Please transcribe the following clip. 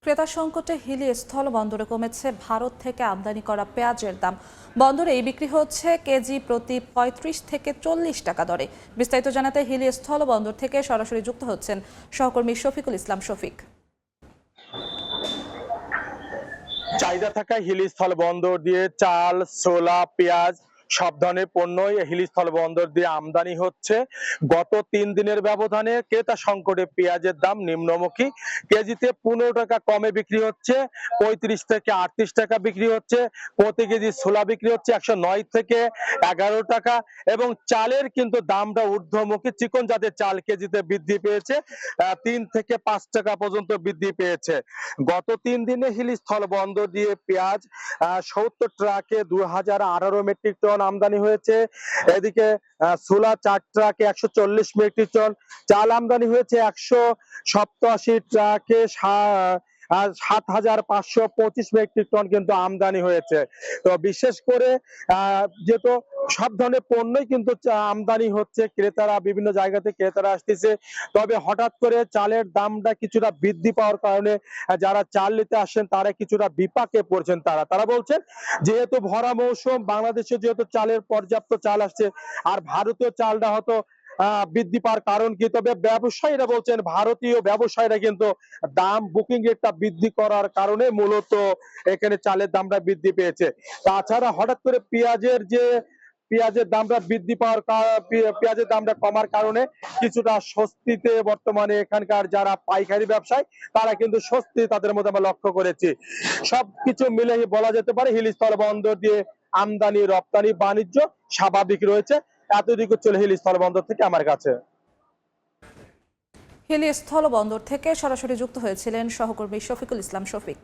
ক্রেতা সংকটে হিলি স্থল বন্দরে কমেছে ভারত থেকে আমদানি করা পেঁয়াজের দাম। বন্দরে বিক্রি হচ্ছে কেজি প্রতি ৩৫ থেকে ৪০ টাকা দরে। বিস্তারিত জানাতে হিলি স্থল বন্দর থেকে সরাসরি যুক্ত হচ্ছেন সহকর্মী শফিকুল ইসলাম শফিক। চাহিদা থাকা হিলি স্থল বন্দর দিয়ে চাল, ছোলা, পেঁয়াজ সব ধরনের পণ্যই হিলি স্থল বন্দর দিয়ে আমদানি হচ্ছে। গত ৩ দিনের ব্যবধানে ক্রেতা সংকটে পেঁয়াজের দাম নিম্নমুখী। কেজিতে ১৫ টাকা কমে বিক্রি হচ্ছে, ৩৫ থেকে ৩৮ টাকা বিক্রি হচ্ছে। প্রতি কেজি ছোলা বিক্রি হচ্ছে ১০৯ থেকে ১১ টাকা এবং চালের কিন্তু দামটা ঊর্ধ্বমুখী। চিকন জাতের চাল কেজিতে বৃদ্ধি পেয়েছে ৩ থেকে ৫ টাকা পর্যন্ত বৃদ্ধি পেয়েছে। গত ৩ দিনে হিলি স্থল বন্দর দিয়ে পেঁয়াজ ৭০ ট্রাকে ২০১৮ মেট্রিক টন আমদানি হয়েছে। এদিকে ছোলা ৪ ট্রাকে ১৪০ মেট্রিক টন, চাল আমদানি হয়েছে ১৮৭ ট্রাকে ৭,৫২৫ মেট্রিক টন কিন্তু আমদানি হয়েছে। তো বিশেষ করে যেহেতু সব ধরনের পণ্যই কিন্তু আমদানি হচ্ছে, ক্রেতারা বিভিন্ন জায়গা থেকে ক্রেতারা আসতেছে। তবে হঠাৎ করে চালের দামটা কিছুটা বৃদ্ধি পাওয়ার কারণে যারা চাল নিতে আসেন তারা কিছুটা বিপাকে পড়ছেন। তারা বলছেন যেহেতু ভরা মৌসুম, বাংলাদেশে যেহেতু চালের পর্যাপ্ত চাল আসছে, আর ভারতীয় চালটা হয়তো বৃদ্ধি পাওয়ার কারণ কি। তবে ব্যবসায়ীরা বলছেন ভারতীয় ব্যবসায়ীরা কিন্তু দাম বুকিং রেটটা বৃদ্ধি করার কারণে মূলত এখানে চালের দামটা বৃদ্ধি পেয়েছে। তাছাড়া হঠাৎ করে পেঁয়াজের দামটা বৃদ্ধি পাওয়ার পেঁয়াজের দামটা কমার কারণে কিছুটা স্বস্তিতে বর্তমানে এখানকার যারা পাইকারি ব্যবসায়ী তারা কিন্তু স্বস্তি তাদের মধ্যে আমরা লক্ষ্য করেছি। সবকিছু মিলে বলা যেতে পারে হিলি স্থল বন্দর দিয়ে আমদানি রপ্তানি বাণিজ্য স্বাভাবিক রয়েছে। এতটুকু চলে হিলি স্থল বন্দর থেকে আমার কাছে। হিলি স্থল বন্দর থেকে সরাসরি যুক্ত হয়েছিলেন সহকর্মী শফিকুল ইসলাম শফিক।